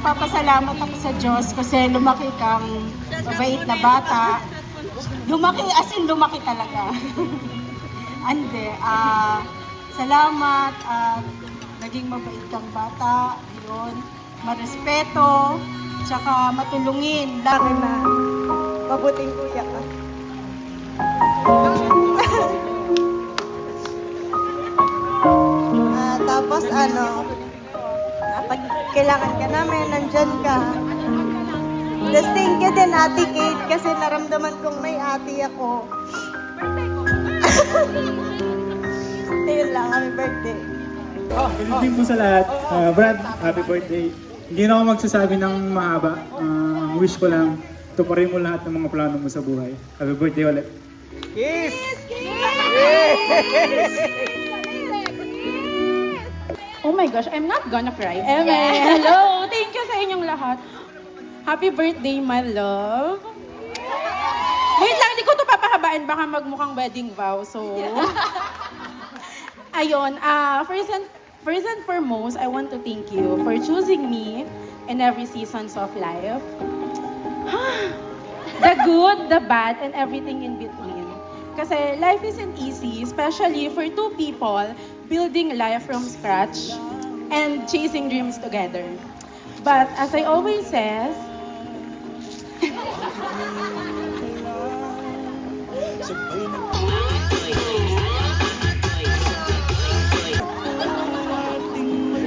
nagpapasalamat ako sa Diyos kasi lumaki kang mabait na bata. Lumaki, as in lumaki talaga. Ande, salamat at naging mabait kang bata. Yun, marespeto, tsaka matulungin. Laki na mabuting kuya ka. Tapos pag kailangan ka namin, nandyan ka. Tapos thank you din, Ate Kate, kasi naramdaman kong may ate ako. Ayun lang, happy birthday. Good evening po sa lahat. Brad, happy birthday. Hindi na ako magsasabi ng mahaba. Wish ko lang, tuparin mo lahat ng mga plano mo sa buhay. Happy birthday ulit. Kiss! Oh my gosh, I'm not gonna cry. Eme, hello! Thank you sa inyong lahat. Happy birthday, my love. Wait lang, hindi ko ito papahabain. Baka magmukhang wedding vow. So, ayun. First and foremost, I want to thank you for choosing me in every seasons of life. The good, the bad, and everything in between. Kasi life isn't easy, especially for two people building life from scratch and chasing dreams together. But as I always says,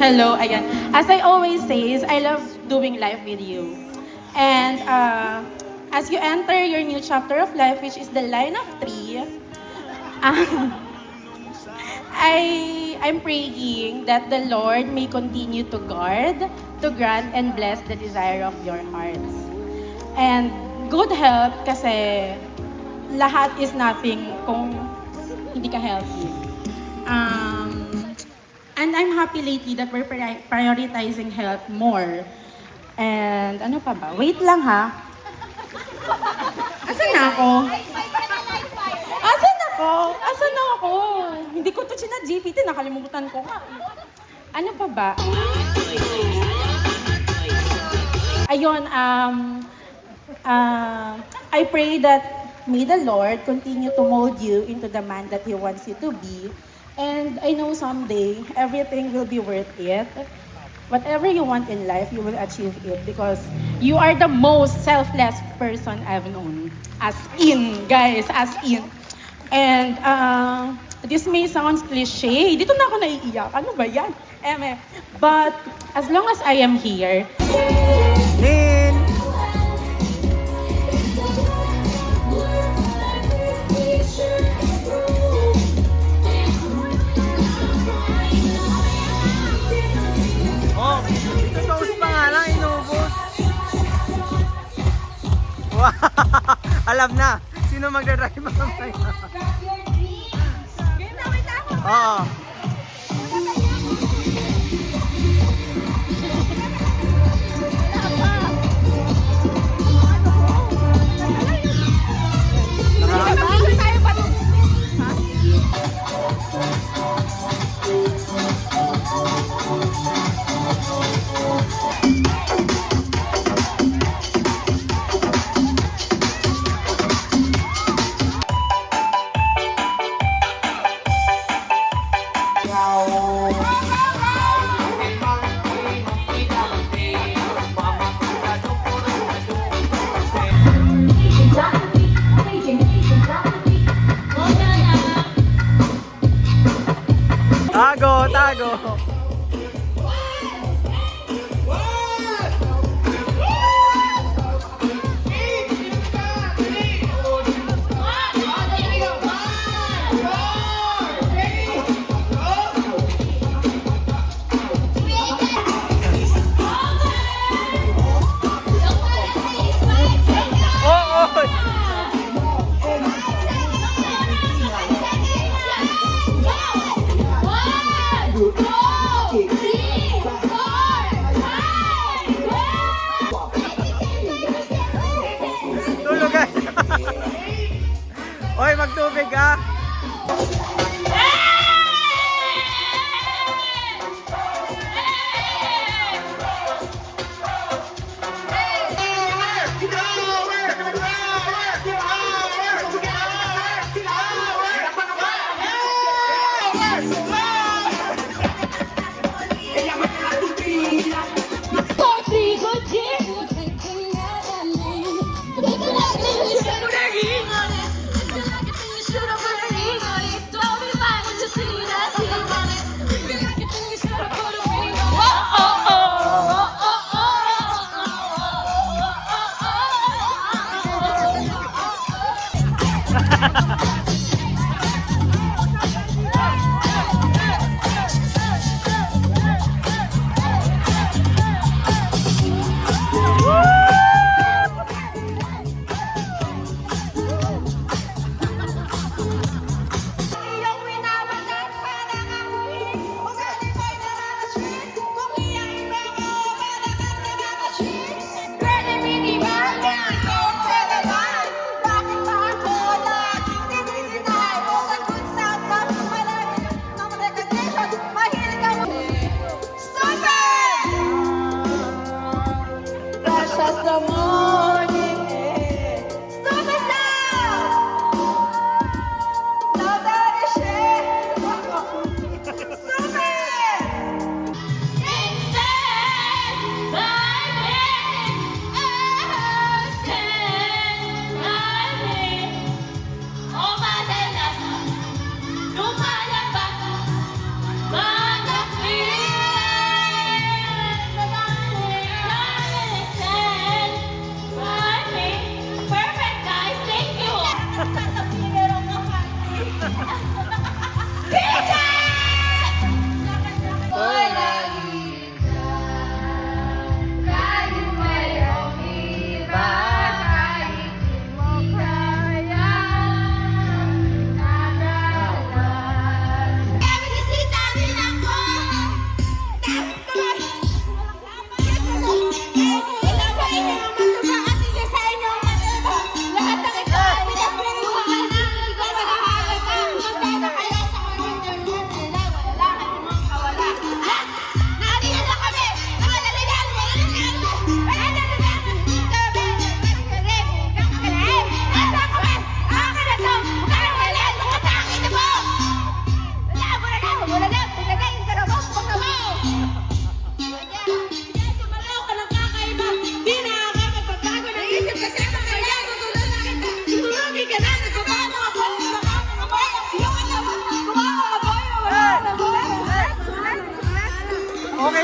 hello, ayan. As I always says, I love doing life with you. And as you enter your new chapter of life, which is the line of 3, I'm praying that the Lord may continue to guard, to grant, and bless the desire of your hearts. And good health, kasi lahat is nothing kung hindi ka healthy. And I'm happy lately that we're prioritizing health more. And ano pa ba? Wait lang ha. Asan na ako? Asan ako? Asan na ako? Hindi ko to GPT, nakalimutan ko nga. Ano pa ba? Ayun, I pray that may the Lord continue to mold you into the man that He wants you to be. And I know someday, everything will be worth it. Whatever you want in life, you will achieve it because you are the most selfless person I've known. As in, guys, as in. And this may sound cliche. Dito na ako naiiyak. Ano ba yan? But as long as I am here, Lin! Oh, ito toast pa nga lang, inubos. Wow, alam na. Sino magdadrive mamaya? Oo. Tago! Tulog guys! Oy, magtubig ah!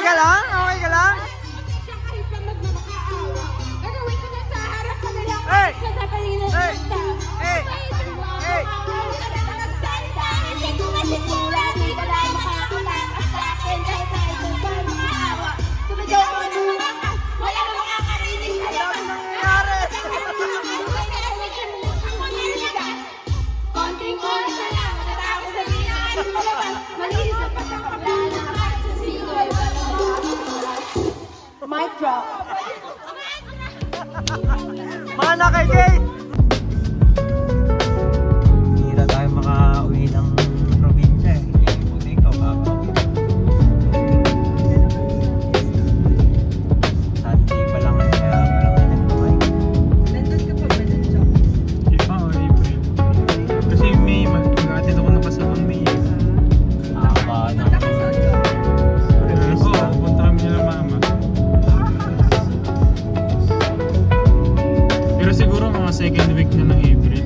ka lang? Okay ka lang? Kahit pa magmamakaawa, gagawin ko na sa harap ka nila Hey! sa napalinan Hey! ng tao. Hey! Hey! Hindi ko masigura, di ka na makakatakas sa akin kahit na ikaw ba makaawa. Sumigaw ko na malakas, wala na makakarinig sa iyo. Ano nangyayari? Konting oras na lang, matatapos na binaan mo naman. Malinis ang pagkakaplano, kahit sa sino'y Mic drop. Mana kay Kate! Hindi na tayo makauwi ng probinsya eh. Buti ikaw makauwi. Sunday pa lang kaya walang nagtuloy. Hindi pa, April. Kasi May, mag-atid ako nakasabang May. Haba ng Oo, pupunta kami nila mama. Pero siguro mga second week na ng April.